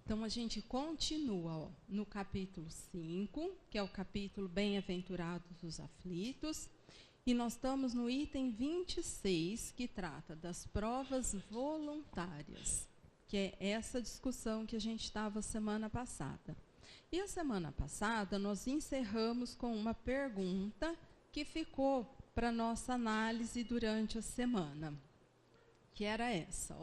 Então, a gente continua no capítulo 5, que é o capítulo Bem-aventurados os aflitos, e nós estamos no item 26, que trata das provas voluntárias, que é essa discussão que a gente estava semana passada. E a semana passada, nós encerramos com uma pergunta que ficou para nossa análise durante a semana, que era essa,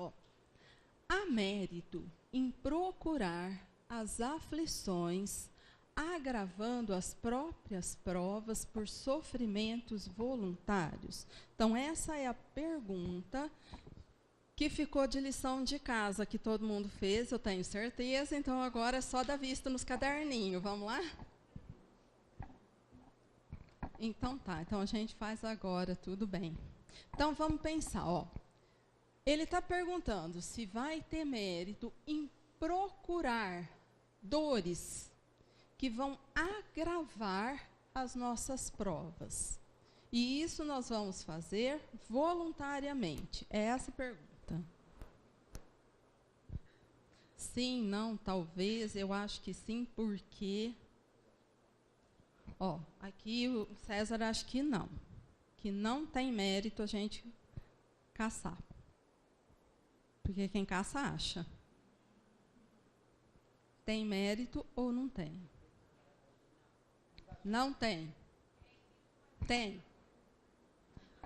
há mérito em procurar as aflições, agravando as próprias provas por sofrimentos voluntários? Então, essa é a pergunta que ficou de lição de casa, que todo mundo fez, eu tenho certeza. Então, agora é só dar vista nos caderninhos. Vamos lá? Então, tá. Então, a gente faz agora, tudo bem. Então, vamos pensar, Ele está perguntando se vai ter mérito em procurar dores que vão agravar as nossas provas. E isso nós vamos fazer voluntariamente. É essa a pergunta. Sim, não, talvez, eu acho que sim, porque... aqui o César acha que não tem mérito a gente caçar. Porque quem caça acha. Tem mérito ou não tem? Não tem. Tem.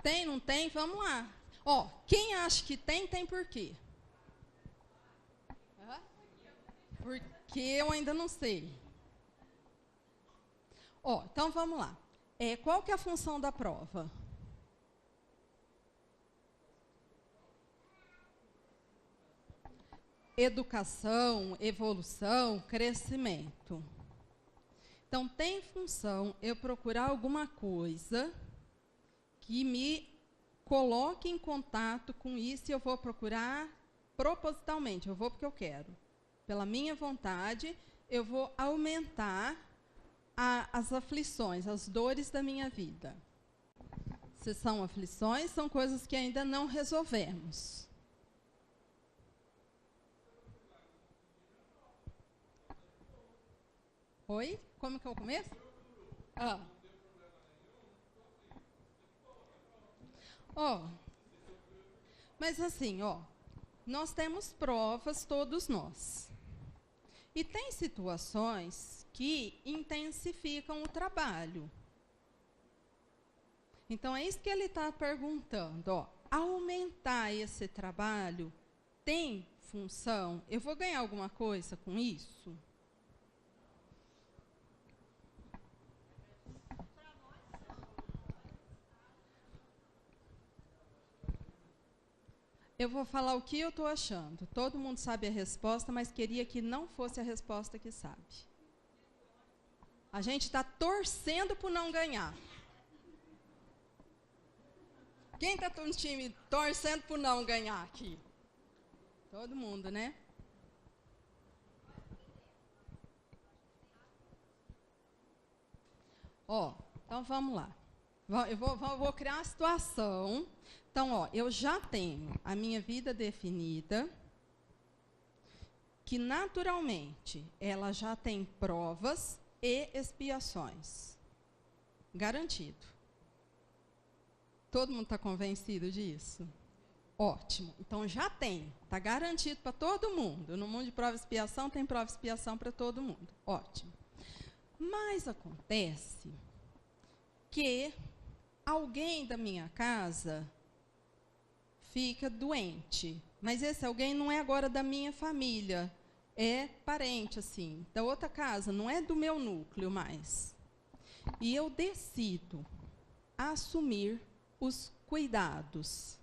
Tem, não tem? Vamos lá. Quem acha que tem por quê? Porque eu ainda não sei. Então vamos lá. Qual que é a função da prova? Educação, evolução, crescimento. Então, tem função eu procurar alguma coisa que me coloque em contato com isso, e eu vou procurar propositalmente, eu vou porque eu quero. Pela minha vontade, eu vou aumentar as aflições, as dores da minha vida. Se são aflições, são coisas que ainda não resolvemos. Oi? Como que é o começo? Mas assim, nós temos provas, todos nós. E tem situações que intensificam o trabalho. Então, é isso que ele está perguntando. Aumentar esse trabalho tem função? Eu vou ganhar alguma coisa com isso? Eu vou falar o que eu estou achando. Todo mundo sabe a resposta, mas queria que não fosse a resposta que sabe. A gente está torcendo por não ganhar. Quem está no time torcendo por não ganhar aqui? Todo mundo, né? Então vamos lá. Eu vou criar uma situação. Então, eu já tenho a minha vida definida, que naturalmente ela já tem provas e expiações. Garantido. Todo mundo está convencido disso? Ótimo. Então, já tem. Está garantido para todo mundo. No mundo de prova e expiação, tem prova e expiação para todo mundo. Ótimo. Mas acontece que alguém da minha casa fica doente. Mas esse alguém não é agora da minha família. É parente, assim, da outra casa. Não é do meu núcleo mais. E eu decido assumir os cuidados.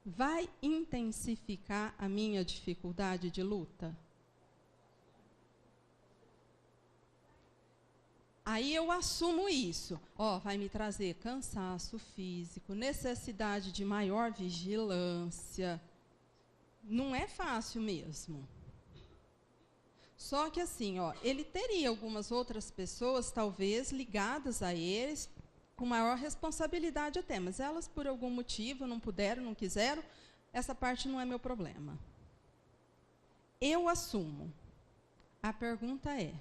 Vai intensificar a minha dificuldade de luta? Aí eu assumo isso. Vai me trazer cansaço físico, necessidade de maior vigilância. Não é fácil mesmo. Só que assim, ele teria algumas outras pessoas, talvez, ligadas a eles, com maior responsabilidade até, mas elas, por algum motivo, não puderam, não quiseram, essa parte não é meu problema. eu assumo. A pergunta é: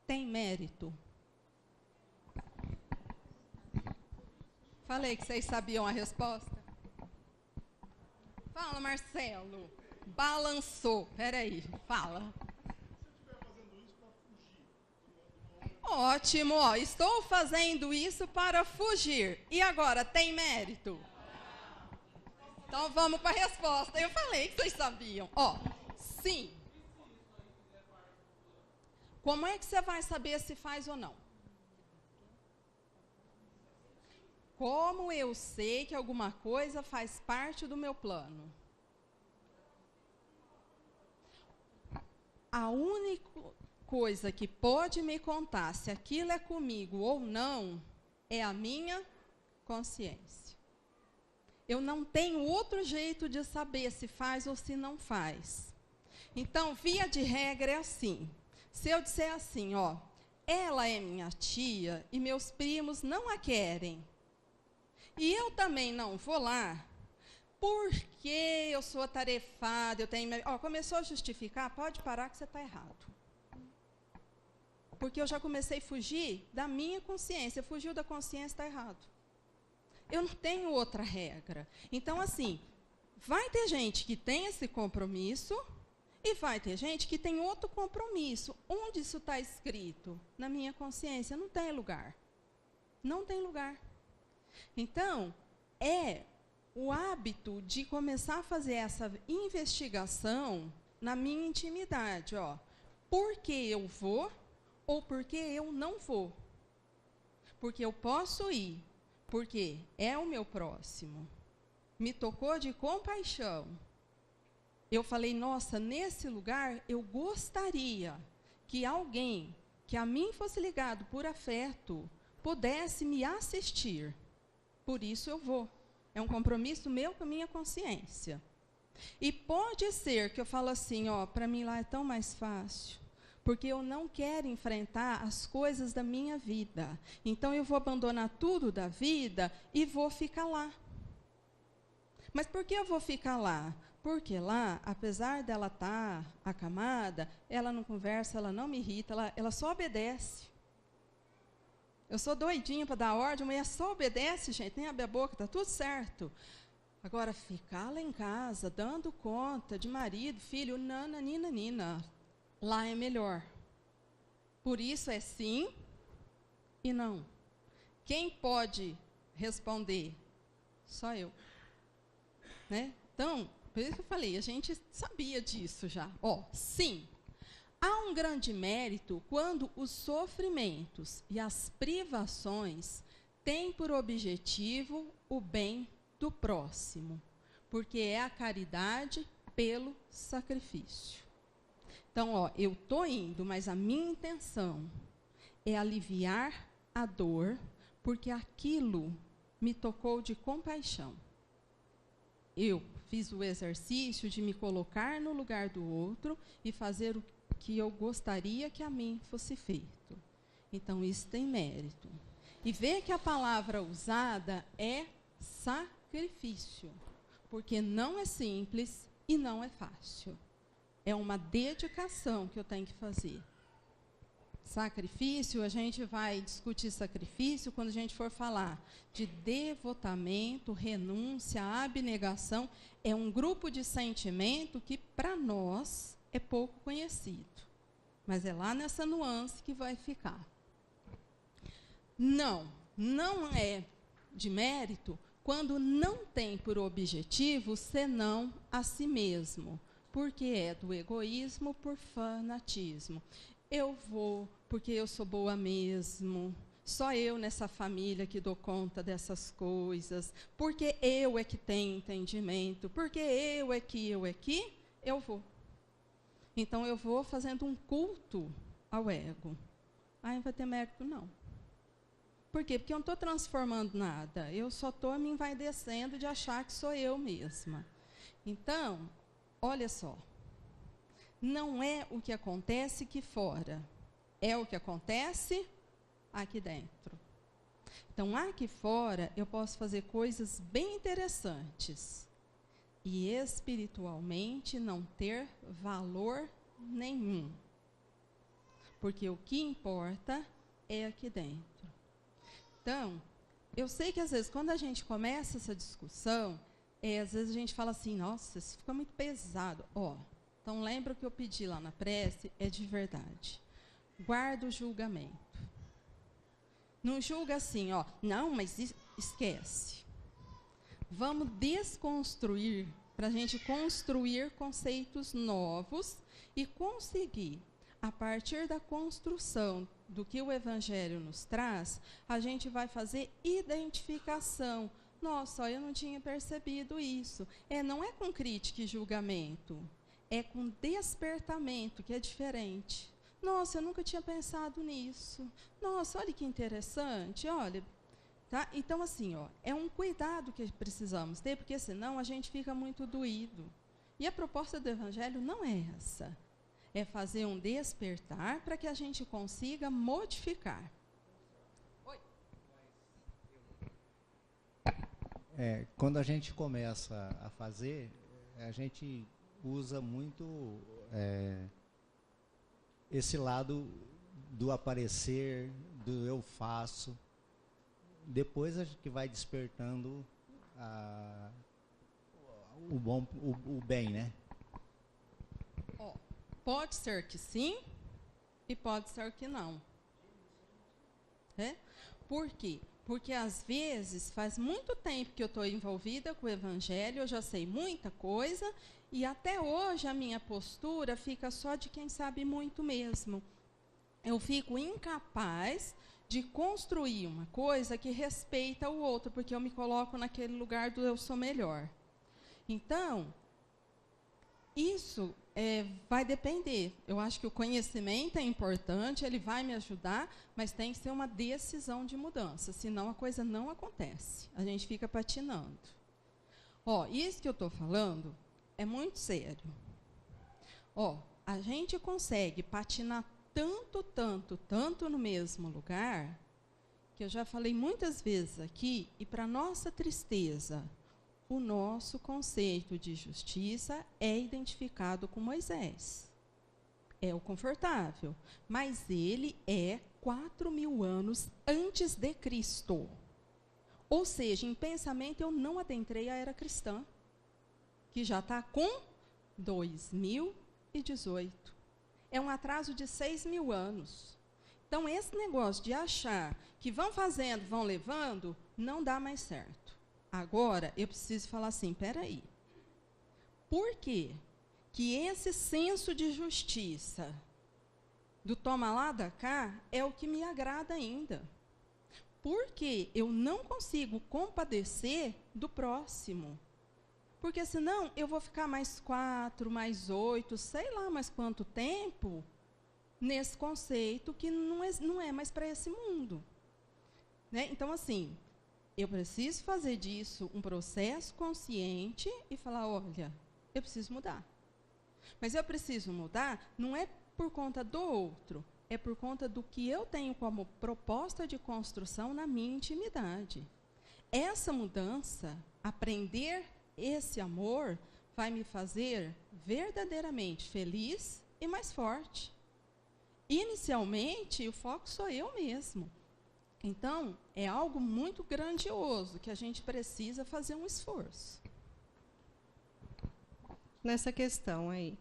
tem mérito? Falei que vocês sabiam a resposta? Fala, Marcelo. Balançou. Peraí, fala. Ótimo, ó, estou fazendo isso para fugir. E agora, tem mérito? Então vamos para a resposta. Eu falei que vocês sabiam. Ó, sim. Como é que você vai saber se faz ou não? Como eu sei que alguma coisa faz parte do meu plano? A única coisa que pode me contar se aquilo é comigo ou não é a minha consciência. Eu não tenho outro jeito de saber se faz ou se não faz. Então, via de regra é assim. Se eu disser assim, ó, ela é minha tia e meus primos não a querem, e eu também não vou lá, porque eu sou atarefada, eu tenho... Ó, começou a justificar, pode parar que você está errado. Porque eu já comecei a fugir da minha consciência. Fugiu da consciência, está errado. Eu não tenho outra regra. Então, assim, vai ter gente que tem esse compromisso e vai ter gente que tem outro compromisso. Onde isso está escrito? Na minha consciência. Não tem lugar. Não tem lugar. Então, é o hábito de começar a fazer essa investigação na minha intimidade. Ó, por que eu vou ou por que eu não vou? Porque eu posso ir, porque é o meu próximo. Me tocou de compaixão. Eu falei, nossa, nesse lugar eu gostaria que alguém que a mim fosse ligado por afeto pudesse me assistir. Por isso eu vou. É um compromisso meu com a minha consciência. E pode ser que eu falo assim, ó, para mim lá é tão mais fácil, porque eu não quero enfrentar as coisas da minha vida. Então eu vou abandonar tudo da vida e vou ficar lá. Mas por que eu vou ficar lá? Porque lá, apesar dela estar acamada, ela não conversa, ela não me irrita, ela só obedece. Eu sou doidinha para dar ordem, a mulher só obedece, gente, nem abre a boca, está tudo certo. Agora, ficar lá em casa, dando conta de marido, filho, nina, lá é melhor. Por isso é sim e não. Quem pode responder? Só eu. Né? Então, por isso que eu falei, a gente sabia disso já. Ó, sim. Há um grande mérito quando os sofrimentos e as privações têm por objetivo o bem do próximo, porque é a caridade pelo sacrifício. Então, ó, eu estou indo, mas a minha intenção é aliviar a dor, porque aquilo me tocou de compaixão. Eu fiz o exercício de me colocar no lugar do outro e fazer o que eu gostaria que a mim fosse feito. Então, isso tem mérito. E ver que a palavra usada é sacrifício, porque não é simples e não é fácil. É uma dedicação que eu tenho que fazer. Sacrifício, a gente vai discutir sacrifício quando a gente for falar de devotamento, renúncia, abnegação. É um grupo de sentimento que, para nós, é pouco conhecido. Mas é lá nessa nuance que vai ficar. Não é de mérito quando não tem por objetivo senão a si mesmo, porque é do egoísmo por fanatismo. Eu vou porque eu sou boa mesmo, só eu nessa família que dou conta dessas coisas, porque eu é que tenho entendimento, porque eu é que, eu vou. Então, eu vou fazendo um culto ao ego. Aí não vai ter mérito, não. Por quê? Porque eu não estou transformando nada. Eu só estou me envaidecendo de achar que sou eu mesma. Então, olha só. Não é o que acontece aqui fora. É o que acontece aqui dentro. Então, aqui fora, eu posso fazer coisas bem interessantes. e espiritualmente não ter valor nenhum. Porque o que importa é aqui dentro. Então, eu sei que às vezes quando a gente começa essa discussão, às vezes a gente fala assim, nossa, isso fica muito pesado. Então lembra o que eu pedi lá na prece, é de verdade. Guarda o julgamento. Não julga assim, não, mas esquece. Vamos desconstruir, para a gente construir conceitos novos e conseguir, a partir da construção do que o Evangelho nos traz, a gente vai fazer identificação. Nossa, eu não tinha percebido isso. Não é com crítica e julgamento, é com despertamento, que é diferente. Nossa, eu nunca tinha pensado nisso. Nossa, olha que interessante, olha. Tá? Então, assim, é um cuidado que precisamos ter, porque senão a gente fica muito doído. E a proposta do Evangelho não é essa. É fazer um despertar para que a gente consiga modificar. Oi. Quando a gente começa a fazer, a gente usa muito esse lado do aparecer, do eu faço. Depois a gente vai despertando o bem, né? Pode ser que sim e pode ser que não. Por quê? Porque, às vezes, faz muito tempo que eu estou envolvida com o Evangelho, eu já sei muita coisa, e até hoje a minha postura fica só de quem sabe muito mesmo. Eu fico incapaz de construir uma coisa que respeita o outro, porque eu me coloco naquele lugar do eu sou melhor. Então, isso vai depender. Eu acho que o conhecimento é importante, ele vai me ajudar, mas tem que ser uma decisão de mudança, senão a coisa não acontece. A gente fica patinando. Isso que eu estou falando é muito sério. A gente consegue patinar tanto no mesmo lugar, que eu já falei muitas vezes aqui, e para nossa tristeza, o nosso conceito de justiça é identificado com Moisés. É o confortável, mas ele é 4.000 anos antes de Cristo. Ou seja, em pensamento eu não adentrei a era cristã, que já está com 2018. É um atraso de 6.000 anos. Então, esse negócio de achar que vão fazendo, vão levando, não dá mais certo. Agora, eu preciso falar assim, espera aí. Por quê? Que esse senso de justiça do toma lá da cá é o que me agrada ainda. Porque eu não consigo compadecer do próximo. Porque senão eu vou ficar mais 4, mais 8, sei lá mais quanto tempo nesse conceito que não é mais para esse mundo. Então, assim, eu preciso fazer disso um processo consciente e falar, olha, eu preciso mudar. Mas eu preciso mudar não é por conta do outro, é por conta do que eu tenho como proposta de construção na minha intimidade. Essa mudança, aprender esse amor, vai me fazer verdadeiramente feliz e mais forte. Inicialmente, o foco sou eu mesmo. Então, é algo muito grandioso que a gente precisa fazer um esforço. Nessa questão aí,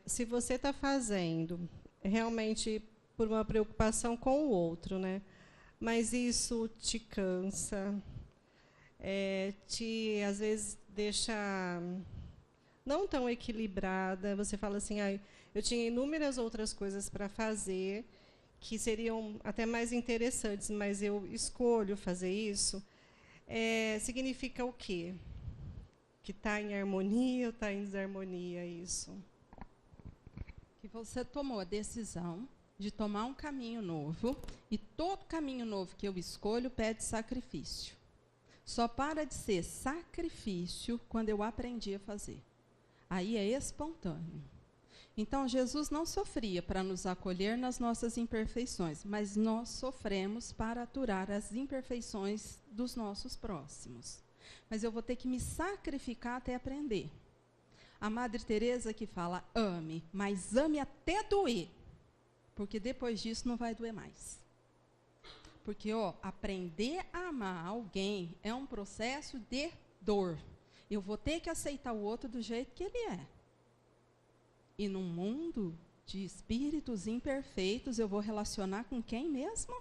se você está fazendo realmente por uma preocupação com o outro, né? Mas isso te cansa, às vezes deixa não tão equilibrada, você fala assim, eu tinha inúmeras outras coisas para fazer, que seriam até mais interessantes, mas eu escolho fazer isso, significa o quê? Que está em harmonia ou está em desarmonia isso? Que você tomou a decisão de tomar um caminho novo, e todo caminho novo que eu escolho pede sacrifício. Só para de ser sacrifício quando eu aprendi a fazer. Aí é espontâneo. Então, Jesus não sofria para nos acolher nas nossas imperfeições, mas nós sofremos para aturar as imperfeições dos nossos próximos. mas eu vou ter que me sacrificar até aprender. A Madre Teresa que fala, ame, mas ame até doer, porque depois disso não vai doer mais. Porque, aprender a amar alguém é um processo de dor. Eu vou ter que aceitar o outro do jeito que ele é. E num mundo de espíritos imperfeitos, eu vou relacionar com quem mesmo?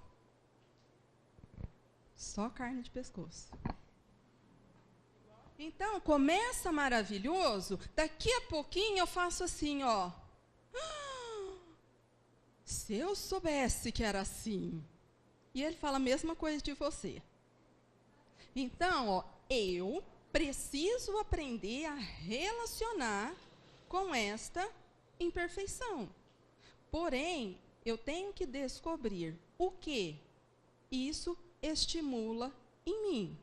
Só carne de pescoço. Então, começa maravilhoso, daqui a pouquinho eu faço assim, se eu soubesse que era assim. E ele fala a mesma coisa de você. Então, eu preciso aprender a relacionar com esta imperfeição. Porém, eu tenho que descobrir o que isso estimula em mim.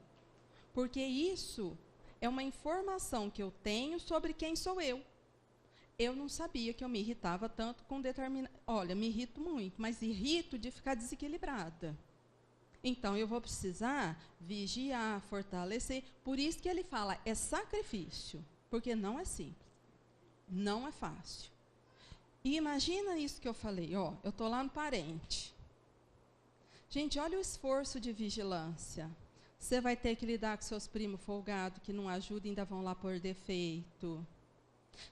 Porque isso é uma informação que eu tenho sobre quem sou eu. Eu não sabia que eu me irritava tanto com determinado... Olha, me irrito muito, mas irrito de ficar desequilibrada. Então, eu vou precisar vigiar, fortalecer. Por isso que ele fala, é sacrifício. Porque não é simples. Não é fácil. E imagina isso que eu falei, eu estou lá no parente. Gente, olha o esforço de vigilância. Você vai ter que lidar com seus primos folgados, que não ajudam e ainda vão lá por defeito.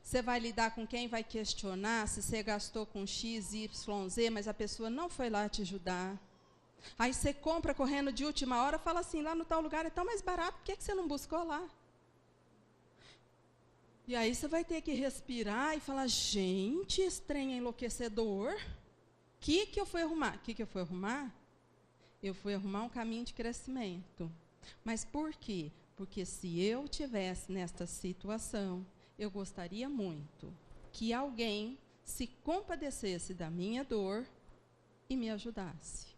Você vai lidar com quem vai questionar se você gastou com X, Y, Z, mas a pessoa não foi lá te ajudar. Aí você compra correndo de última hora, fala assim, lá no tal lugar é tão mais barato, por que você não buscou lá? E aí você vai ter que respirar e falar, gente, esse trem é enlouquecedor. O que eu fui arrumar? O que eu fui arrumar? Eu fui arrumar um caminho de crescimento. Mas por quê? Porque se eu tivesse nesta situação, eu gostaria muito que alguém se compadecesse da minha dor e me ajudasse.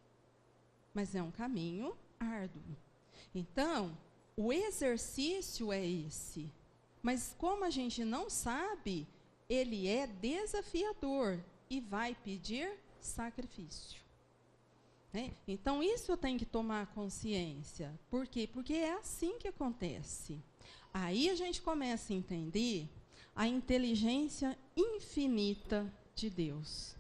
Mas é um caminho árduo. Então, o exercício é esse. Mas como a gente não sabe, ele é desafiador e vai pedir sacrifício. Então, isso eu tenho que tomar consciência. Por quê? Porque é assim que acontece. Aí a gente começa a entender a inteligência infinita de Deus.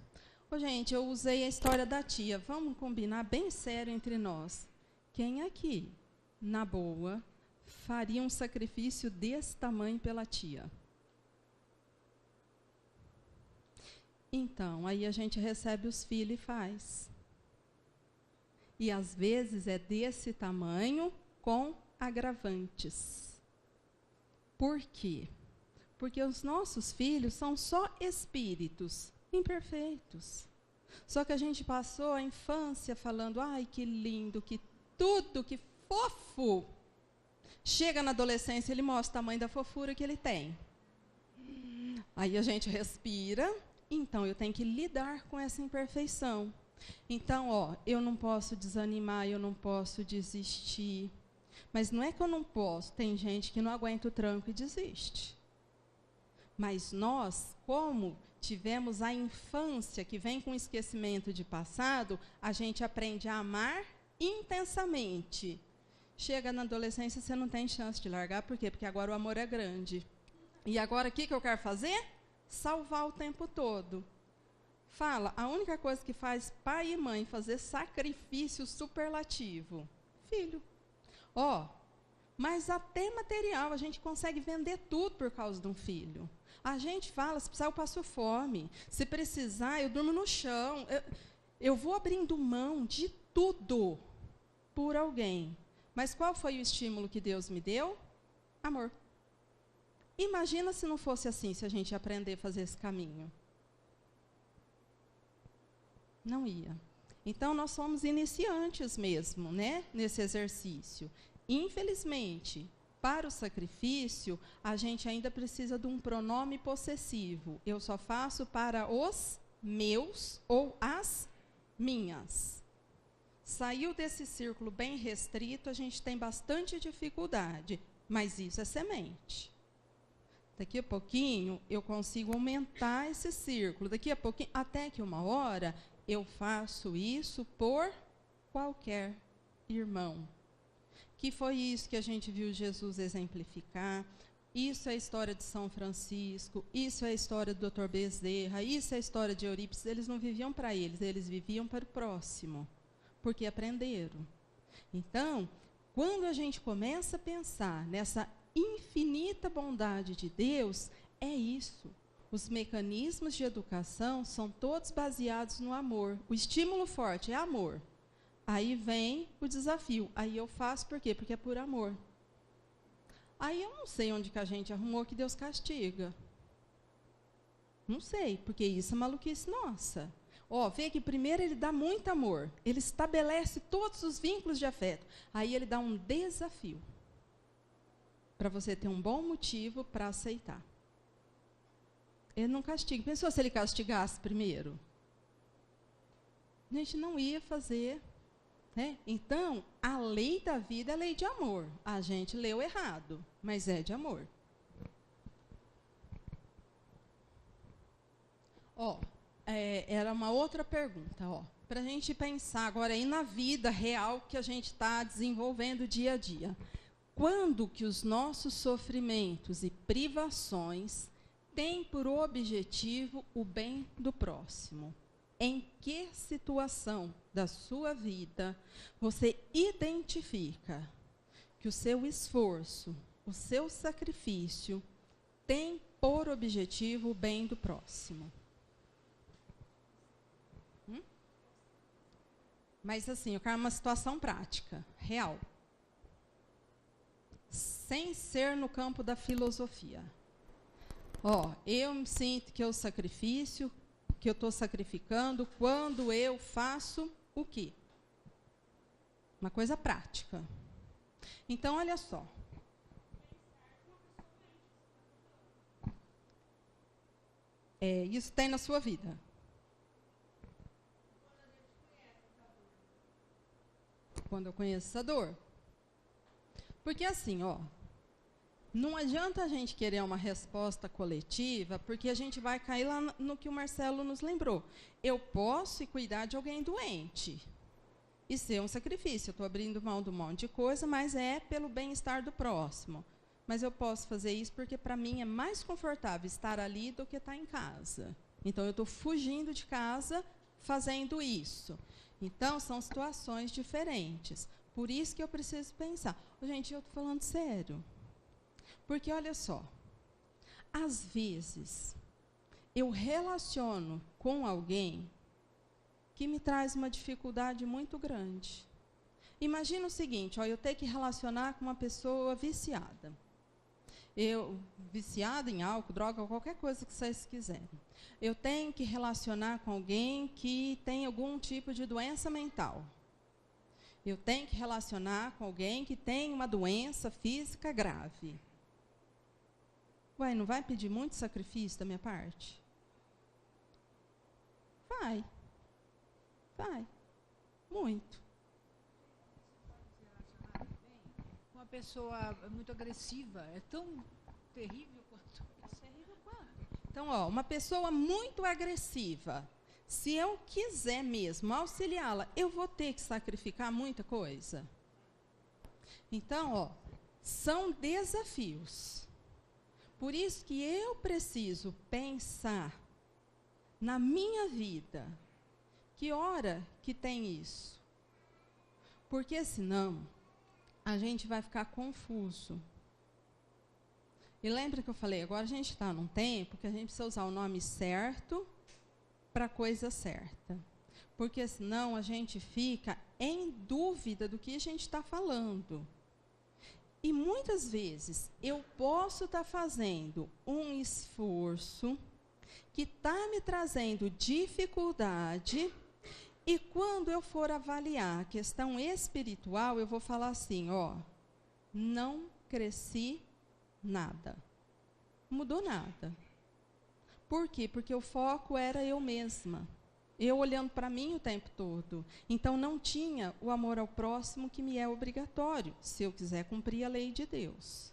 Gente, eu usei a história da tia. Vamos combinar bem sério entre nós. Quem aqui, na boa, faria um sacrifício desse tamanho pela tia? Então, aí a gente recebe os filhos e faz. E às vezes é desse tamanho com agravantes. Por quê? Porque os nossos filhos são só espíritos imperfeitos. Só que a gente passou a infância falando, ai, que lindo, que tudo, que fofo. Chega na adolescência, ele mostra o tamanho da fofura que ele tem. Aí a gente respira, então eu tenho que lidar com essa imperfeição. Então, eu não posso desanimar, eu não posso desistir. Mas não é que eu não posso, tem gente que não aguenta o tranco e desiste. Mas nós, como tivemos a infância que vem com esquecimento de passado, a gente aprende a amar intensamente. Chega na adolescência, você não tem chance de largar, por quê? Porque agora o amor é grande. E agora o que eu quero fazer? Salvar o tempo todo. Fala, a única coisa que faz pai e mãe fazer sacrifício superlativo, filho. Mas até material, a gente consegue vender tudo por causa de um filho. A gente fala, se precisar eu passo fome, se precisar eu durmo no chão, eu vou abrindo mão de tudo por alguém. Mas qual foi o estímulo que Deus me deu? Amor. Imagina se não fosse assim, se a gente aprender a fazer esse caminho. Não ia. Então, nós somos iniciantes mesmo, nesse exercício. Infelizmente, para o sacrifício, a gente ainda precisa de um pronome possessivo. Eu só faço para os meus ou as minhas. Saiu desse círculo bem restrito, a gente tem bastante dificuldade, mas isso é semente. Daqui a pouquinho, eu consigo aumentar esse círculo. Daqui a pouquinho, até que uma hora, eu faço isso por qualquer irmão que foi isso que a gente viu Jesus exemplificar. Isso é a história de São Francisco, isso é a história do Dr. Bezerra, isso é a história de Eurípides. Eles não viviam para eles viviam para o próximo, porque aprenderam. Então, quando a gente começa a pensar nessa infinita bondade de Deus, é isso. Os mecanismos de educação são todos baseados no amor. O estímulo forte é amor. Aí vem o desafio. Aí eu faço por quê? Porque é por amor. Aí eu não sei onde que a gente arrumou que Deus castiga. Não sei, porque isso é maluquice nossa. Ó, vê que primeiro ele dá muito amor. Ele estabelece todos os vínculos de afeto. Aí ele dá um desafio. Para você ter um bom motivo para aceitar. Ele não castiga. Pensou se ele castigasse primeiro? A gente não ia fazer. Né? Então, a lei da vida é lei de amor. A gente leu errado, mas é de amor. Ó, era uma outra pergunta, ó, para a gente pensar agora aí na vida real que a gente está desenvolvendo dia a dia. Quando que os nossos sofrimentos e privações têm por objetivo o bem do próximo? Em que situação da sua vida você identifica que o seu esforço, o seu sacrifício tem por objetivo o bem do próximo? Mas assim, eu quero uma situação prática, real. Sem ser no campo da filosofia. Ó, eu me sinto que o sacrifício que eu estou sacrificando quando eu faço o quê? Uma coisa prática. Então, olha só. Isso tem na sua vida. Quando eu conheço essa dor. Porque assim, ó, não adianta a gente querer uma resposta coletiva, porque a gente vai cair lá no que o Marcelo nos lembrou. Eu posso cuidar de alguém doente. Isso é um sacrifício. Eu estou abrindo mão de um monte de coisa, mas é pelo bem-estar do próximo. Mas eu posso fazer isso porque, para mim, é mais confortável estar ali do que estar em casa. Então, eu estou fugindo de casa fazendo isso. Então, são situações diferentes. Por isso que eu preciso pensar. Gente, eu estou falando sério. Porque, olha só, às vezes, eu relaciono com alguém que me traz uma dificuldade muito grande. Imagina o seguinte, ó, eu tenho que relacionar com uma pessoa viciada. Viciada em álcool, droga, qualquer coisa que vocês quiserem. Eu tenho que relacionar com alguém que tem algum tipo de doença mental. Eu tenho que relacionar com alguém que tem uma doença física grave. Ué, não vai pedir muito sacrifício da minha parte? Vai. Vai. Muito. Uma pessoa muito agressiva é tão terrível quanto. Então, ó, uma pessoa muito agressiva, se eu quiser mesmo auxiliá-la, eu vou ter que sacrificar muita coisa. Então, ó, são desafios. Por isso que eu preciso pensar na minha vida. Que hora que tem isso? Porque senão a gente vai ficar confuso. E lembra que eu falei, agora a gente está num tempo que a gente precisa usar o nome certo para a coisa certa. Porque senão a gente fica em dúvida do que a gente está falando. E muitas vezes eu posso estar fazendo um esforço que está me trazendo dificuldade, e quando eu for avaliar a questão espiritual, eu vou falar assim, ó, não cresci nada. Não mudou nada. Por quê? Porque o foco era eu mesma. Eu olhando para mim o tempo todo. Então, não tinha o amor ao próximo que me é obrigatório, se eu quiser cumprir a lei de Deus.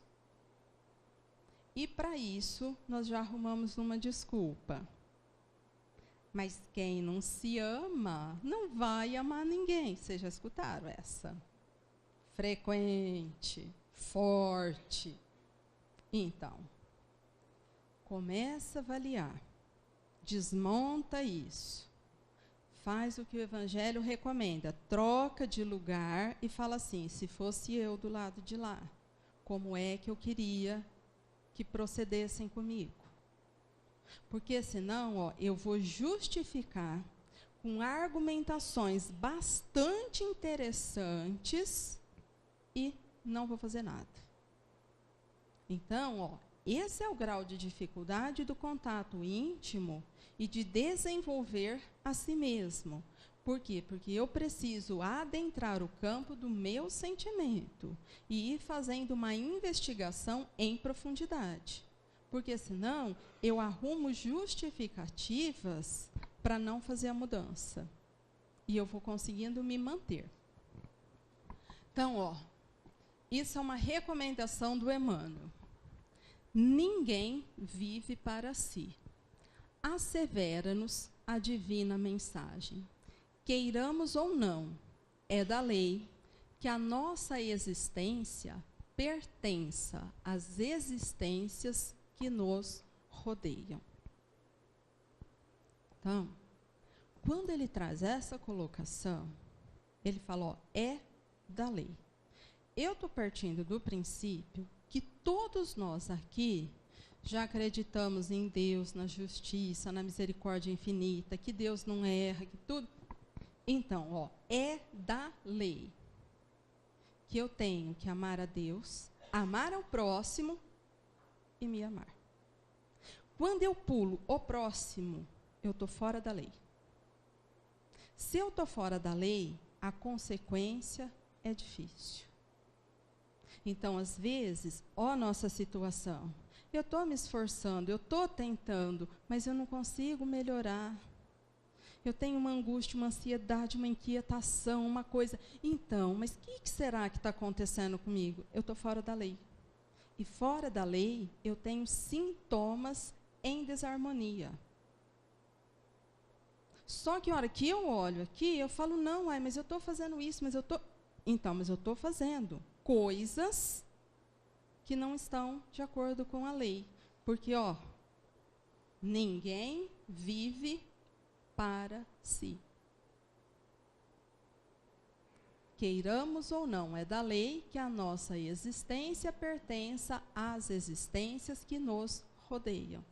E, para isso, nós já arrumamos uma desculpa. Mas quem não se ama, não vai amar ninguém. Vocês já escutaram essa frequente, forte. Então, começa a avaliar, desmonta isso, faz o que o Evangelho recomenda, troca de lugar e fala assim, se fosse eu do lado de lá, como é que eu queria que procedessem comigo? Porque senão, ó, eu vou justificar com argumentações bastante interessantes e não vou fazer nada. Então, ó, esse é o grau de dificuldade do contato íntimo e de desenvolver a si mesmo. Por quê? Porque eu preciso adentrar o campo do meu sentimento e ir fazendo uma investigação em profundidade. Porque senão eu arrumo justificativas para não fazer a mudança. E eu vou conseguindo me manter. Então, ó, isso é uma recomendação do Emmanuel. Ninguém vive para si. Assevera-nos a divina mensagem. Queiramos ou não, é da lei que a nossa existência pertença às existências que nos rodeiam. Então, quando ele traz essa colocação, ele fala, ó, é da lei. Eu estou partindo do princípio que todos nós aqui já acreditamos em Deus, na justiça, na misericórdia infinita, que Deus não erra, que tudo. Então, ó, é da lei que eu tenho que amar a Deus, amar ao próximo e me amar. Quando eu pulo o próximo, eu estou fora da lei. Se eu estou fora da lei, a consequência é difícil. Então, às vezes, ó nossa situação, eu estou me esforçando, eu estou tentando, mas eu não consigo melhorar. Eu tenho uma angústia, uma ansiedade, uma inquietação, uma coisa. Então, mas o que será que está acontecendo comigo? Eu estou fora da lei. E fora da lei, eu tenho sintomas em desarmonia. Só que a hora que eu olho aqui, eu falo, não, mas eu estou fazendo isso, mas eu estou... Então, mas eu estou fazendo coisas que não estão de acordo com a lei. Porque, ó, ninguém vive para si. Queiramos ou não, é da lei que a nossa existência pertença às existências que nos rodeiam.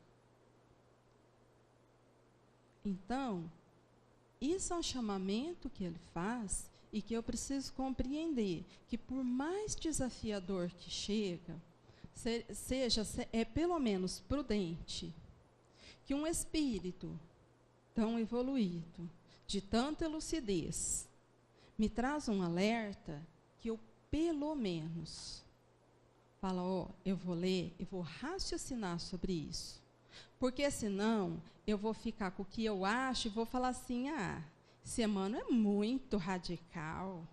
Então, isso é um chamamento que ele faz e que eu preciso compreender, que por mais desafiador que seja pelo menos prudente, que um espírito tão evoluído, de tanta lucidez, me traz um alerta que eu, pelo menos, falo, ó, eu vou ler, eu vou raciocinar sobre isso. Porque senão eu vou ficar com o que eu acho e vou falar assim, esse Emmanuel é muito radical.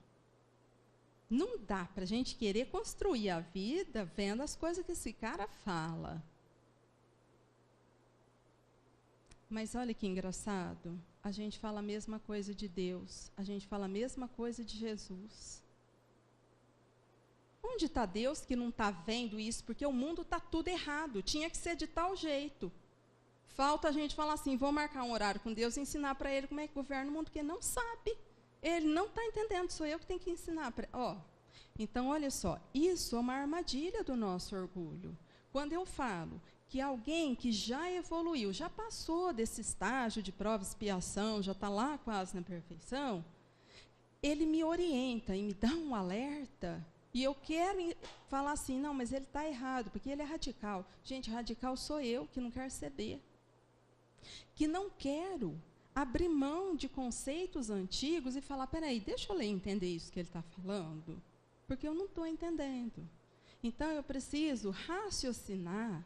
Não dá para a gente querer construir a vida vendo as coisas que esse cara fala. Mas olha que engraçado, a gente fala a mesma coisa de Deus, a gente fala a mesma coisa de Jesus. Onde está Deus que não está vendo isso? Porque o mundo está tudo errado, tinha que ser de tal jeito. Falta a gente falar assim, vou marcar um horário com Deus e ensinar para ele como é que governa o mundo, porque não sabe. Ele não está entendendo, sou eu que tenho que ensinar. Então, olha só, isso é uma armadilha do nosso orgulho. Quando eu falo que alguém que já evoluiu, já passou desse estágio de prova e expiação, já está lá quase na perfeição, ele me orienta e me dá um alerta, e eu quero falar assim, não, mas ele está errado, porque ele é radical. Gente, radical sou eu, que não quero ceder. Que não quero abrir mão de conceitos antigos e falar, peraí, deixa eu ler e entender isso que ele está falando, porque eu não estou entendendo. Então, eu preciso raciocinar,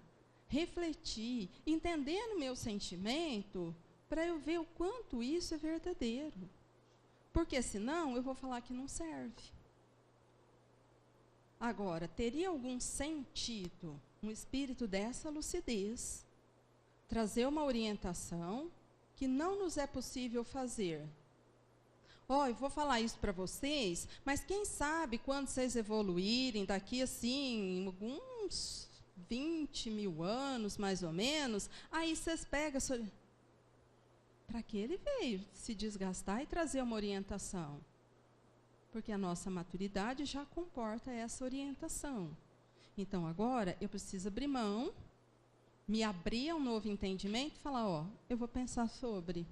refletir, entender no meu sentimento, para eu ver o quanto isso é verdadeiro. Porque senão eu vou falar que não serve. Agora, teria algum sentido um espírito dessa lucidez trazer uma orientação que não nos é possível fazer eu vou falar isso para vocês, mas quem sabe quando vocês evoluírem, daqui assim, alguns 20 mil anos, mais ou menos, aí vocês pegam... Para que ele veio se desgastar e trazer uma orientação? Porque a nossa maturidade já comporta essa orientação. Então, agora, eu preciso abrir mão, me abrir a um novo entendimento e falar, eu vou pensar sobre.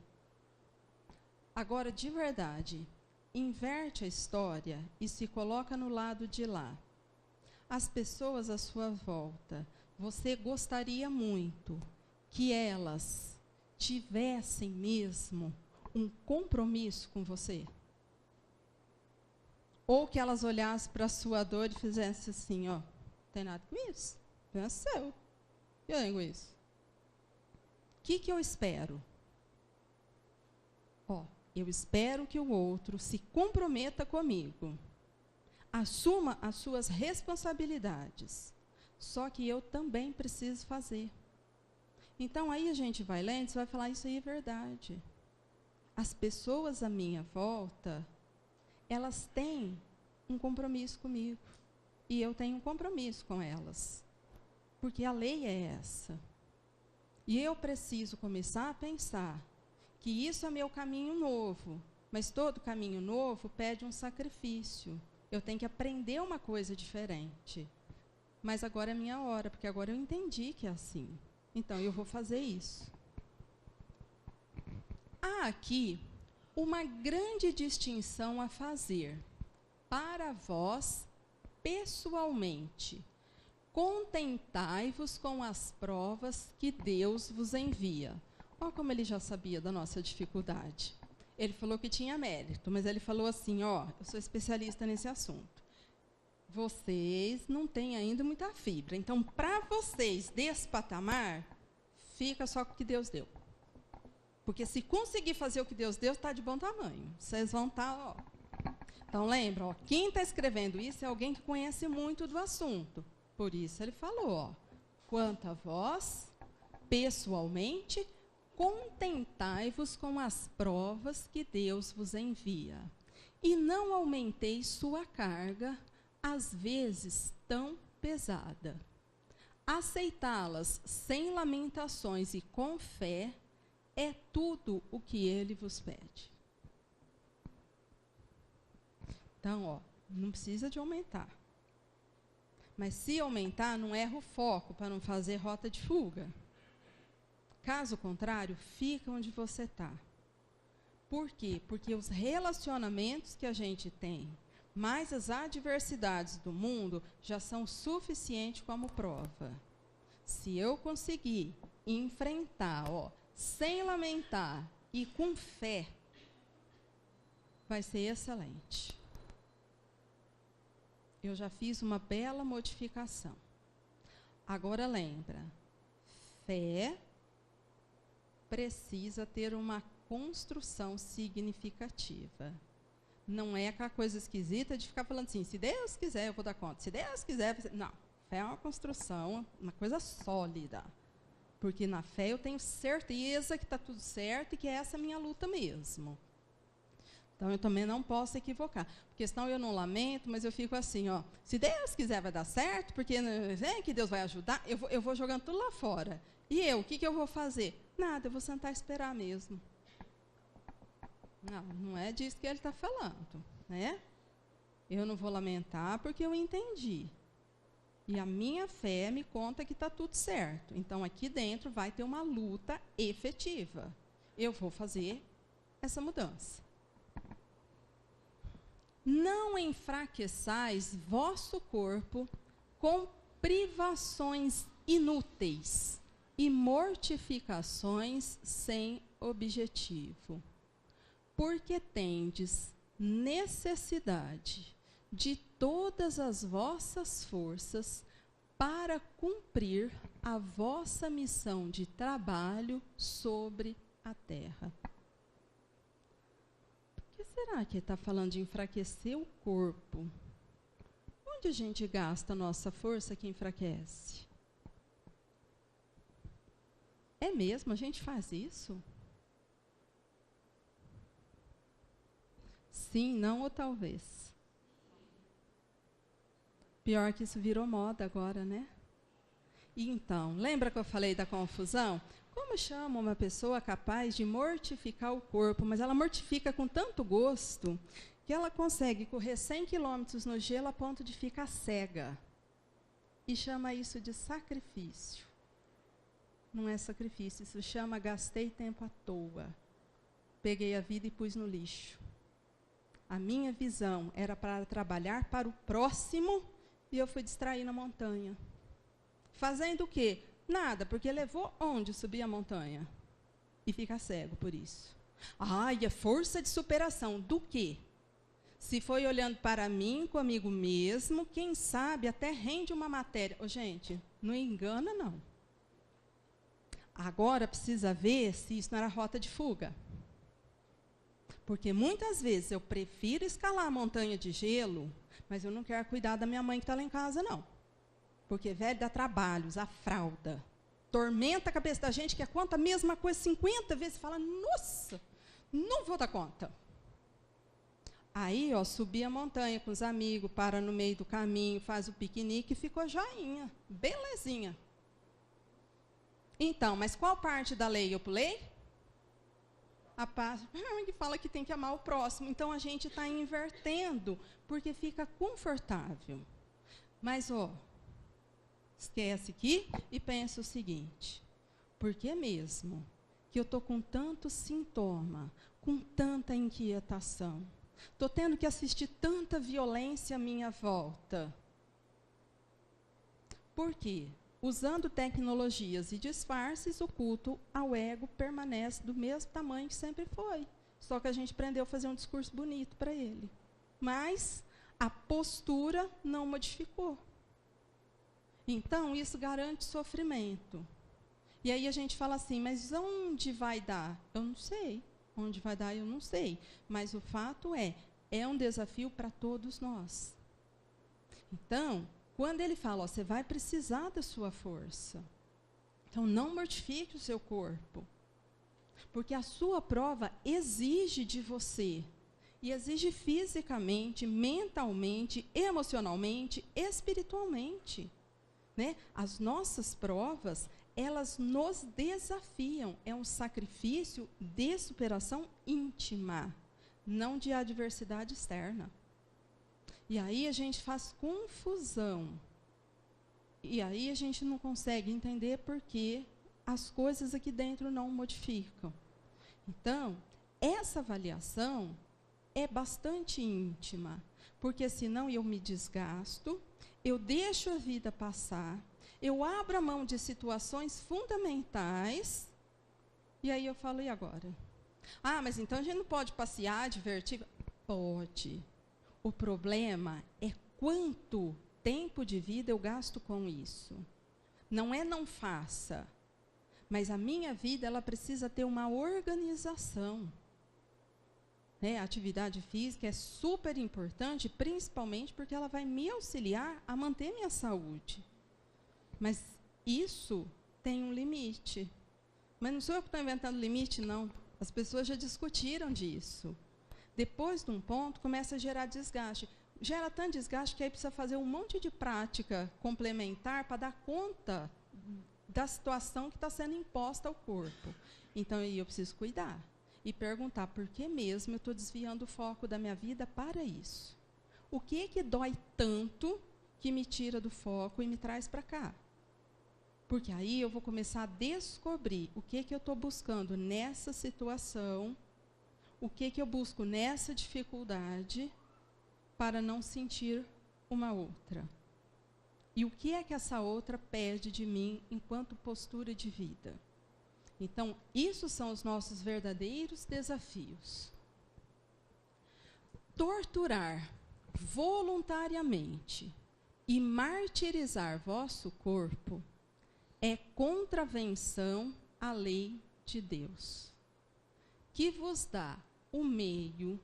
Agora, de verdade, inverte a história e se coloca no lado de lá. As pessoas à sua volta, você gostaria muito que elas tivessem mesmo um compromisso com você? Ou que elas olhassem para a sua dor e fizessem assim, não tem nada com isso, é seu. Eu tenho isso. O que eu espero? Eu espero que o outro se comprometa comigo, assuma as suas responsabilidades, só que eu também preciso fazer. Então, aí a gente vai lendo, você vai falar, isso aí é verdade. As pessoas à minha volta, elas têm um compromisso comigo, e eu tenho um compromisso com elas, porque a lei é essa. E eu preciso começar a pensar que isso é meu caminho novo, mas todo caminho novo pede um sacrifício. Eu tenho que aprender uma coisa diferente. Mas agora é minha hora, porque agora eu entendi que é assim. Então, eu vou fazer isso. Há aqui uma grande distinção a fazer. Para vós, pessoalmente, contentai-vos com as provas que Deus vos envia. Olha como ele já sabia da nossa dificuldade. Ele falou que tinha mérito, mas ele falou assim, eu sou especialista nesse assunto. Vocês não têm ainda muita fibra. Então, para vocês desse patamar, fica só com o que Deus deu. Porque se conseguir fazer o que Deus deu, está de bom tamanho. Vocês vão estar, Então, lembra, quem está escrevendo isso é alguém que conhece muito do assunto. Por isso ele falou, quanto a vós, pessoalmente, contentai-vos com as provas que Deus vos envia, e não aumenteis sua carga, às vezes tão pesada. Aceitá-las sem lamentações e com fé é tudo o que ele vos pede. Então, não precisa de aumentar. Mas se aumentar, não erra o foco para não fazer rota de fuga. Caso contrário, fica onde você está. Por quê? Porque os relacionamentos que a gente tem, mais as adversidades do mundo, já são suficientes como prova. Se eu conseguir enfrentar, sem lamentar e com fé, vai ser excelente. Eu já fiz uma bela modificação. Agora lembra, fé precisa ter uma construção significativa. Não é aquela coisa esquisita de ficar falando assim, se Deus quiser eu vou dar conta, se Deus quiser... Não, fé é uma construção, uma coisa sólida. Porque na fé eu tenho certeza que está tudo certo e que essa é a minha luta mesmo. Então, eu também não posso equivocar. Porque senão eu não lamento, mas eu fico assim, se Deus quiser vai dar certo, porque que Deus vai ajudar, eu vou jogando tudo lá fora. E eu, o que eu vou fazer? Nada, eu vou sentar e esperar mesmo. Não é disso que ele está falando, né? Eu não vou lamentar porque eu entendi. E a minha fé me conta que está tudo certo. Então, aqui dentro vai ter uma luta efetiva. Eu vou fazer essa mudança. Não enfraqueçais vosso corpo com privações inúteis e mortificações sem objetivo, porque tendes necessidade de todas as vossas forças para cumprir a vossa missão de trabalho sobre a terra. Por que será que está falando de enfraquecer o corpo? Onde a gente gasta a nossa força que enfraquece? É mesmo? A gente faz isso? sim, não ou talvez. Pior que isso virou moda agora, né? E então, lembra que eu falei da confusão? Como chama uma pessoa capaz de mortificar o corpo, mas ela mortifica com tanto gosto que ela consegue correr 100 quilômetros no gelo a ponto de ficar cega. E chama isso de sacrifício. Não é sacrifício, isso chama gastei tempo à toa. Peguei a vida e pus no lixo. A minha visão era para trabalhar para o próximo e eu fui distrair na montanha. Fazendo o quê? Nada, porque levou onde subir a montanha? E fica cego por isso. Ai, a força de superação. Do quê? Se foi olhando para mim, comigo mesmo, quem sabe até rende uma matéria. Ô, gente, não engana, não. Agora precisa ver se isso não era rota de fuga. Porque muitas vezes eu prefiro escalar a montanha de gelo, mas eu não quero cuidar da minha mãe que está lá em casa, não. Porque, velho, dá trabalhos, a fralda. Tormenta a cabeça da gente, que é conta a mesma coisa 50 vezes. Fala, nossa, não vou dar conta. Aí, ó, subi a montanha com os amigos, para no meio do caminho, faz o piquenique e ficou joinha, belezinha. Então, mas qual parte da lei eu pulei? A parte que fala que tem que amar o próximo. Então, a gente está invertendo, porque fica confortável. Mas, ó, esquece aqui e pensa o seguinte, por que mesmo que eu estou com tanto sintoma, com tanta inquietação? Estou tendo que assistir tanta violência à minha volta. Por quê? Usando tecnologias e disfarces, o culto ao ego permanece do mesmo tamanho que sempre foi. Só que a gente aprendeu a fazer um discurso bonito para ele. Mas a postura não modificou. Então, isso garante sofrimento. E aí a gente fala assim, mas onde vai dar? Eu não sei. Onde vai dar, eu não sei. Mas o fato é um desafio para todos nós. Então, quando ele fala, ó, você vai precisar da sua força. Então, não mortifique o seu corpo. Porque a sua prova exige de você. E exige fisicamente, mentalmente, emocionalmente, espiritualmente. Né? As nossas provas, elas nos desafiam. É um sacrifício de superação íntima, não de adversidade externa. E aí a gente faz confusão. E aí a gente não consegue entender por que as coisas aqui dentro não modificam. Então, essa avaliação é bastante íntima, porque senão eu me desgasto, eu deixo a vida passar, eu abro a mão de situações fundamentais, e aí eu falo, e agora? Ah, mas então a gente não pode passear, divertir? Pode. O problema é quanto tempo de vida eu gasto com isso. Não é não faça, mas a minha vida ela precisa ter uma organização. A atividade física é super importante, principalmente porque ela vai me auxiliar a manter minha saúde. Mas isso tem um limite. Mas não sou eu que estou inventando limite, não. As pessoas já discutiram disso. Depois de um ponto, começa a gerar desgaste. Gera tanto desgaste que aí precisa fazer um monte de prática complementar para dar conta da situação que está sendo imposta ao corpo. Então, aí eu preciso cuidar. E perguntar por que mesmo eu estou desviando o foco da minha vida para isso. O que é que dói tanto que me tira do foco e me traz para cá? Porque aí eu vou começar a descobrir o que é que eu estou buscando nessa situação, o que é que eu busco nessa dificuldade para não sentir uma outra. E o que é que essa outra pede de mim enquanto postura de vida? Então, isso são os nossos verdadeiros desafios. Torturar voluntariamente e martirizar vosso corpo é contravenção à lei de Deus, que vos dá o meio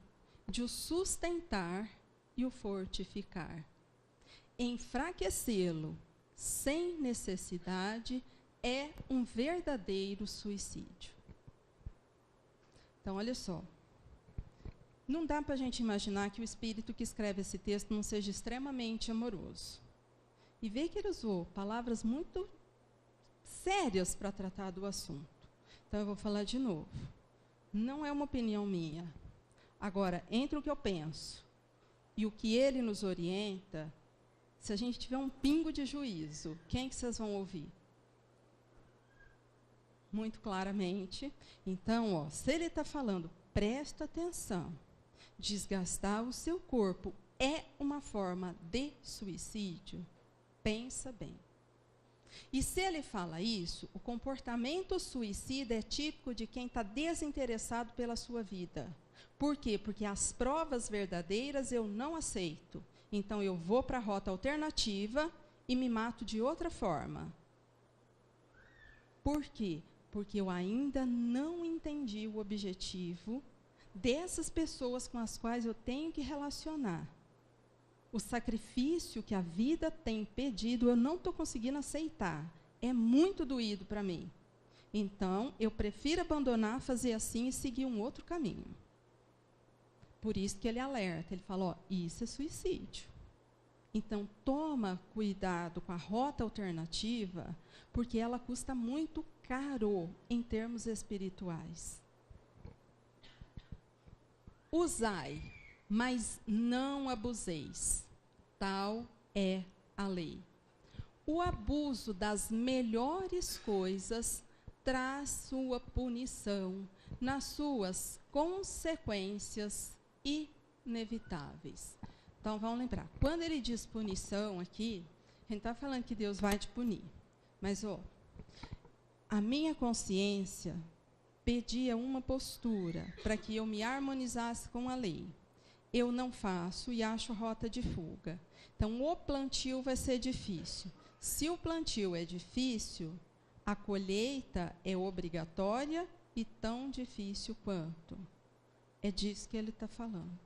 de o sustentar e o fortificar. Enfraquecê-lo sem necessidade é um verdadeiro suicídio. Então, olha só. Não dá para a gente imaginar que o espírito que escreve esse texto não seja extremamente amoroso. E vê que ele usou palavras muito sérias para tratar do assunto. Então, eu vou falar de novo. Não é uma opinião minha. Agora, entre o que eu penso e o que ele nos orienta, se a gente tiver um pingo de juízo, quem que vocês vão ouvir? Muito claramente. Então, ó, se ele está falando, presta atenção, desgastar o seu corpo é uma forma de suicídio, pensa bem. E se ele fala isso, o comportamento suicida é típico de quem está desinteressado pela sua vida. Por quê? Porque as provas verdadeiras eu não aceito. Então, eu vou para a rota alternativa e me mato de outra forma. Por quê? Porque eu ainda não entendi o objetivo dessas pessoas com as quais eu tenho que relacionar. O sacrifício que a vida tem pedido, eu não estou conseguindo aceitar. É muito doído para mim. Então, eu prefiro abandonar, fazer assim e seguir um outro caminho. Por isso que ele alerta, ele fala, ó, isso é suicídio. Então, toma cuidado com a rota alternativa, porque ela custa muito caro em termos espirituais. Usai, mas não abuseis. Tal é a lei. O abuso das melhores coisas traz sua punição nas suas consequências inevitáveis. Então, vamos lembrar, quando ele diz punição aqui, a gente está falando que Deus vai te punir. Mas, ó, a minha consciência pedia uma postura para que eu me harmonizasse com a lei. Eu não faço e acho rota de fuga. Então, o plantio vai ser difícil. Se o plantio é difícil, a colheita é obrigatória e tão difícil quanto. É disso que ele está falando.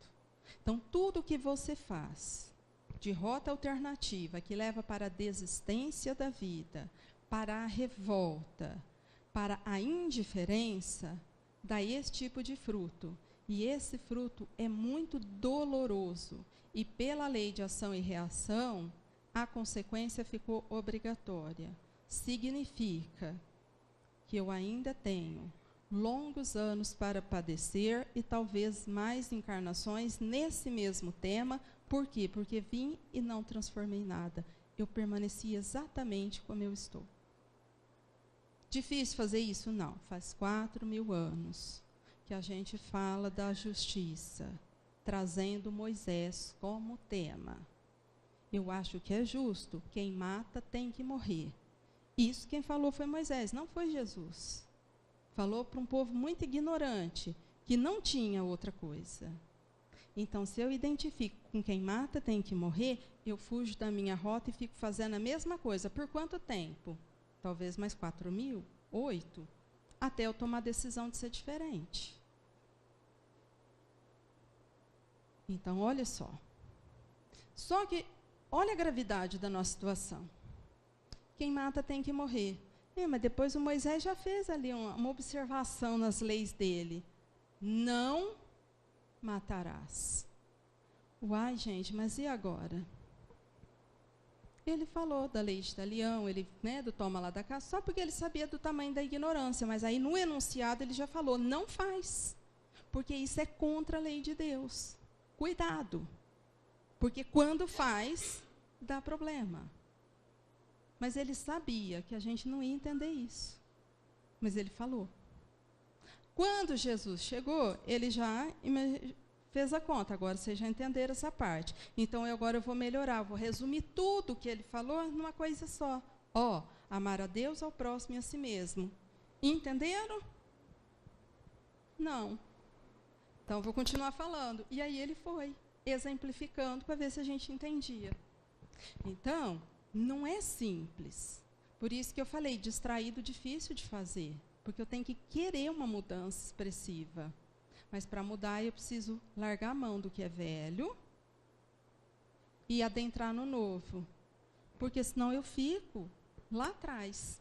Então, tudo que você faz de rota alternativa, que leva para a desistência da vida, para a revolta, para a indiferença, dá esse tipo de fruto. E esse fruto é muito doloroso. E pela lei de ação e reação, a consequência ficou obrigatória. Significa que eu ainda tenho longos anos para padecer e talvez mais encarnações nesse mesmo tema. Por quê? Porque vim e não transformei nada. Eu permaneci exatamente como eu estou. Difícil fazer isso? Não. Faz 4.000 anos que a gente fala da justiça, trazendo Moisés como tema. Eu acho que é justo. Quem mata tem que morrer. Isso quem falou foi Moisés, não foi Jesus. Falou para um povo muito ignorante, que não tinha outra coisa. Então, se eu identifico com quem mata tem que morrer, eu fujo da minha rota e fico fazendo a mesma coisa. Por quanto tempo? Talvez mais 4.000, 8, até eu tomar a decisão de ser diferente. Então, olha só. Só que, olha a gravidade da nossa situação. Quem mata tem que morrer. Mas depois o Moisés já fez ali uma observação nas leis dele. Não matarás. Uai, gente, mas e agora? Ele falou da lei de Italião, ele, do toma lá da cá, só porque ele sabia do tamanho da ignorância. Mas aí no enunciado ele já falou, não faz. Porque isso é contra a lei de Deus. Cuidado. Porque quando faz, dá problema. Mas ele sabia que a gente não ia entender isso. Mas ele falou. Quando Jesus chegou, ele já fez a conta. Agora vocês já entenderam essa parte. Então, agora eu vou melhorar. Vou resumir tudo o que ele falou numa coisa só. Amar a Deus, ao próximo e a si mesmo. Entenderam? Não. Então, vou continuar falando. E aí ele foi exemplificando para ver se a gente entendia. Então, não é simples. Por isso que eu falei, distraído, difícil de fazer. Porque eu tenho que querer uma mudança expressiva. Mas para mudar, eu preciso largar a mão do que é velho e adentrar no novo. Porque senão eu fico lá atrás.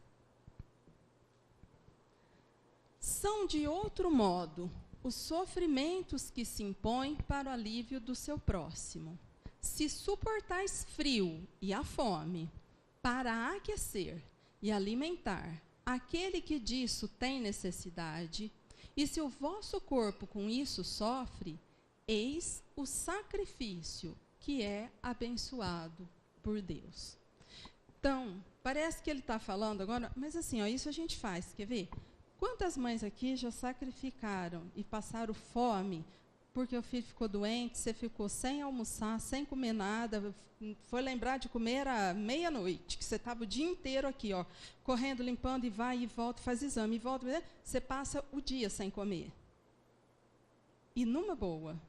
São de outro modo os sofrimentos que se impõem para o alívio do seu próximo. Se suportais frio e a fome, para aquecer e alimentar aquele que disso tem necessidade, e se o vosso corpo com isso sofre, eis o sacrifício que é abençoado por Deus. Então, parece que ele está falando agora, mas assim, ó, isso a gente faz, quer ver? Quantas mães aqui já sacrificaram e passaram fome porque o filho ficou doente, você ficou sem almoçar, sem comer nada, foi lembrar de comer à meia-noite, que você estava o dia inteiro aqui, ó, correndo, limpando, e vai e volta, faz exame, e volta, você passa o dia sem comer. E numa boa.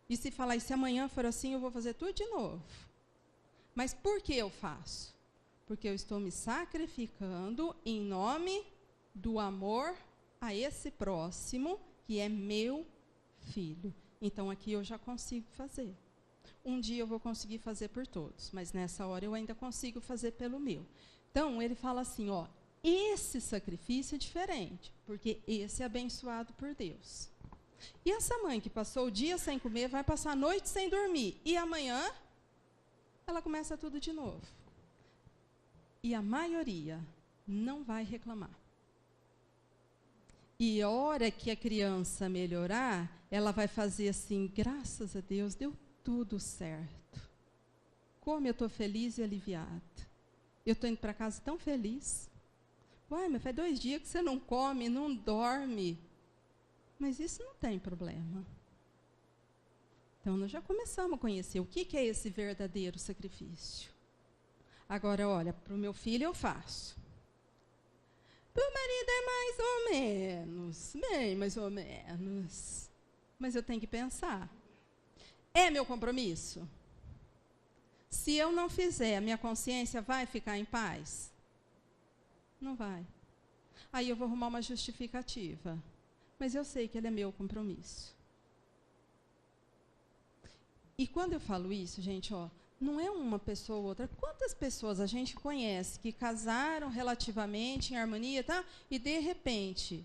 E se falar, e se amanhã for assim, eu vou fazer tudo de novo. Mas por que eu faço? Porque eu estou me sacrificando em nome do amor a esse próximo, que é meu filho. Então, aqui eu já consigo fazer. Um dia eu vou conseguir fazer por todos, mas nessa hora eu ainda consigo fazer pelo meu. Então, ele fala assim, ó, esse sacrifício é diferente, porque esse é abençoado por Deus. E essa mãe que passou o dia sem comer, vai passar a noite sem dormir, e amanhã ela começa tudo de novo. E a maioria não vai reclamar. E a hora que a criança melhorar, ela vai fazer assim, graças a Deus, deu tudo certo. Como eu estou feliz e aliviada. Eu estou indo para casa tão feliz. Uai, mas faz 2 dias que você não come, não dorme. Mas isso não tem problema. Então, nós já começamos a conhecer o que é esse verdadeiro sacrifício. Agora, olha, para o meu filho eu faço. Para o marido é mais ou menos, bem mais ou menos. Mas eu tenho que pensar. É meu compromisso? Se eu não fizer, a minha consciência vai ficar em paz? Não vai. Aí eu vou arrumar uma justificativa. Mas eu sei que ele é meu compromisso. E quando eu falo isso, gente, ó, não é uma pessoa ou outra. Quantas pessoas a gente conhece que casaram relativamente em harmonia, tá? E, de repente,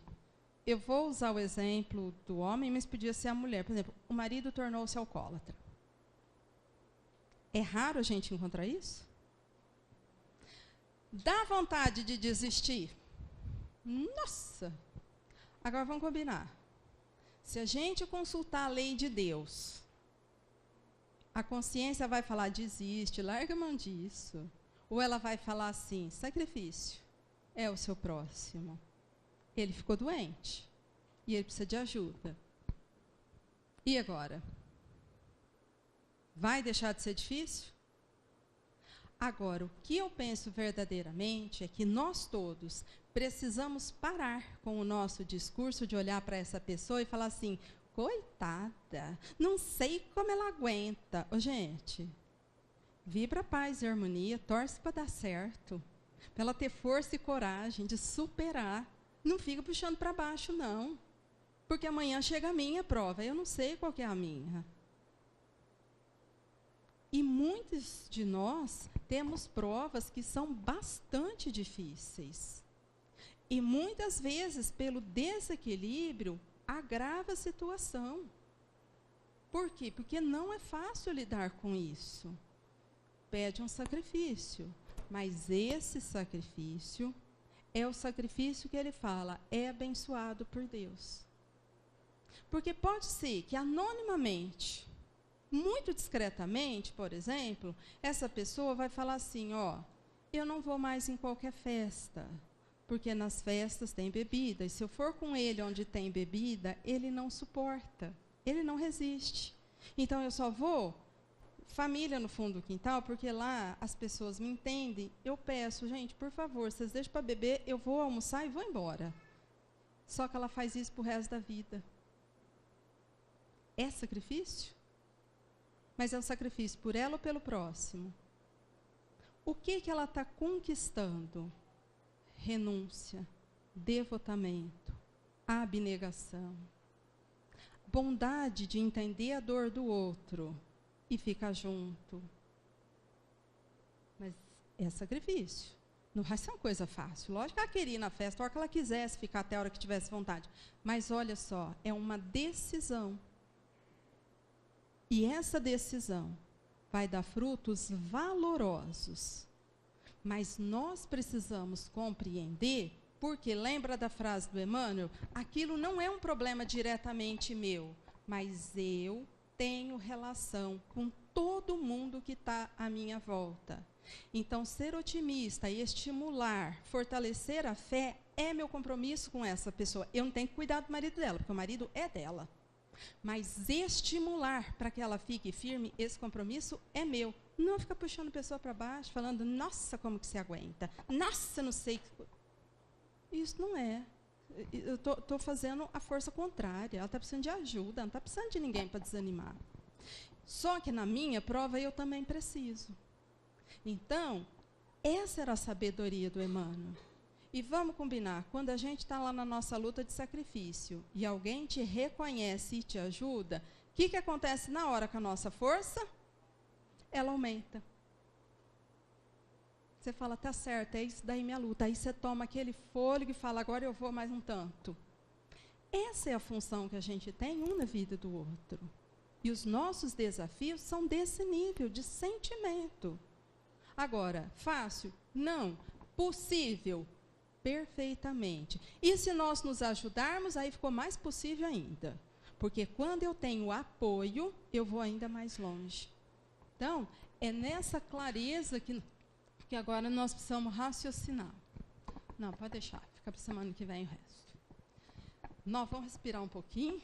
eu vou usar o exemplo do homem, mas podia ser a mulher. Por exemplo, o marido tornou-se alcoólatra. É raro a gente encontrar isso? Dá vontade de desistir? Nossa! Agora vamos combinar. Se a gente consultar a lei de Deus, a consciência vai falar, desiste, larga a mão disso. Ou ela vai falar assim, sacrifício, é o seu próximo. Ele ficou doente e ele precisa de ajuda. E agora? Vai deixar de ser difícil? Agora, o que eu penso verdadeiramente é que nós todos precisamos parar com o nosso discurso de olhar para essa pessoa e falar assim, coitada, não sei como ela aguenta. Ô, gente, vibra paz e harmonia, torce para dar certo, para ela ter força e coragem de superar. Não fica puxando para baixo, não. Porque amanhã chega a minha prova, eu não sei qual que é a minha. E muitos de nós temos provas que são bastante difíceis. E muitas vezes, pelo desequilíbrio, agrava a situação. Por quê? Porque não é fácil lidar com isso. Pede um sacrifício. Mas esse sacrifício é o sacrifício que ele fala, é abençoado por Deus. Porque pode ser que anonimamente, muito discretamente, por exemplo, essa pessoa vai falar assim, ó, eu não vou mais em qualquer festa, porque nas festas tem bebida, e se eu for com ele onde tem bebida, ele não suporta, ele não resiste. Então, eu só vou, família no fundo do quintal, porque lá as pessoas me entendem, eu peço, gente, por favor, vocês deixam para beber, eu vou almoçar e vou embora. Só que ela faz isso pro resto da vida. É sacrifício? Mas é um sacrifício por ela ou pelo próximo? O que ela está conquistando? Renúncia, devotamento, abnegação, bondade de entender a dor do outro e ficar junto. Mas é sacrifício. Não vai ser uma coisa fácil. Lógico que ela queria ir na festa a hora que ela quisesse, ficar até a hora que tivesse vontade. Mas olha só, é uma decisão. E essa decisão vai dar frutos valorosos. Mas nós precisamos compreender, porque lembra da frase do Emmanuel? Aquilo não é um problema diretamente meu, mas eu tenho relação com todo mundo que está à minha volta. Então, ser otimista e estimular, fortalecer a fé é meu compromisso com essa pessoa. Eu não tenho que cuidar do marido dela, porque o marido é dela. Mas estimular para que ela fique firme, esse compromisso é meu. Não ficar puxando a pessoa para baixo, falando, nossa, como que você aguenta? Nossa, não sei. Isso não é. Eu estou fazendo a força contrária. Ela está precisando de ajuda, não está precisando de ninguém para desanimar. Só que na minha prova eu também preciso. Então, essa era a sabedoria do Emmanuel. E vamos combinar, quando a gente está lá na nossa luta de sacrifício e alguém te reconhece e te ajuda, o que acontece na hora com a nossa força? Ela aumenta. Você fala, tá certo, é isso daí minha luta. Aí você toma aquele fôlego e fala, agora eu vou mais um tanto. Essa é a função que a gente tem um na vida do outro. E os nossos desafios são desse nível, de sentimento. Agora, fácil? Não. Possível? Perfeitamente. E se nós nos ajudarmos, aí ficou mais possível ainda. Porque quando eu tenho apoio, eu vou ainda mais longe. Então, é nessa clareza que agora nós precisamos raciocinar. Não, pode deixar, fica para a semana que vem o resto. Nós vamos respirar um pouquinho.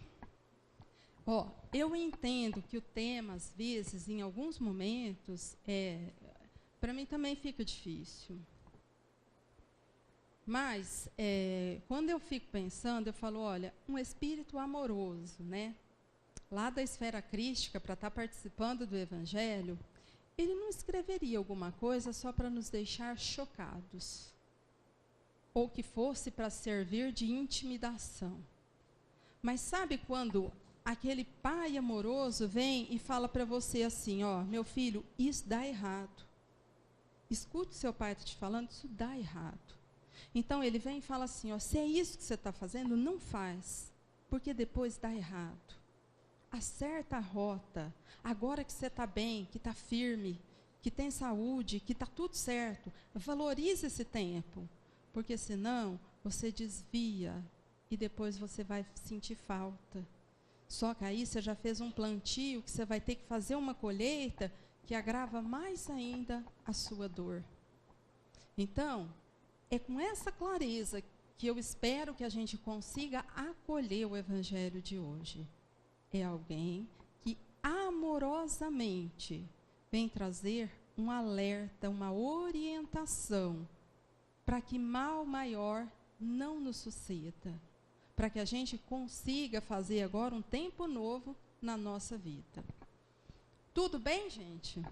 Ó, eu entendo que o tema, às vezes, em alguns momentos, para mim também fica difícil. Mas, quando eu fico pensando, eu falo, olha, um espírito amoroso, né? Lá da esfera crística, para estar participando do Evangelho, ele não escreveria alguma coisa só para nos deixar chocados. Ou que fosse para servir de intimidação. Mas sabe quando aquele pai amoroso vem e fala para você assim, ó, meu filho, isso dá errado. Escute o seu pai está te falando, isso dá errado. Então, ele vem e fala assim, ó, se é isso que você está fazendo, não faz, porque depois dá errado. Acerta a rota, agora que você está bem, que está firme, que tem saúde, que está tudo certo, valorize esse tempo, porque senão você desvia e depois você vai sentir falta. Só que aí você já fez um plantio que você vai ter que fazer uma colheita que agrava mais ainda a sua dor. Então, é com essa clareza que eu espero que a gente consiga acolher o Evangelho de hoje. É alguém que amorosamente vem trazer um alerta, uma orientação, para que mal maior não nos suceda, para que a gente consiga fazer agora um tempo novo na nossa vida. Tudo bem, gente?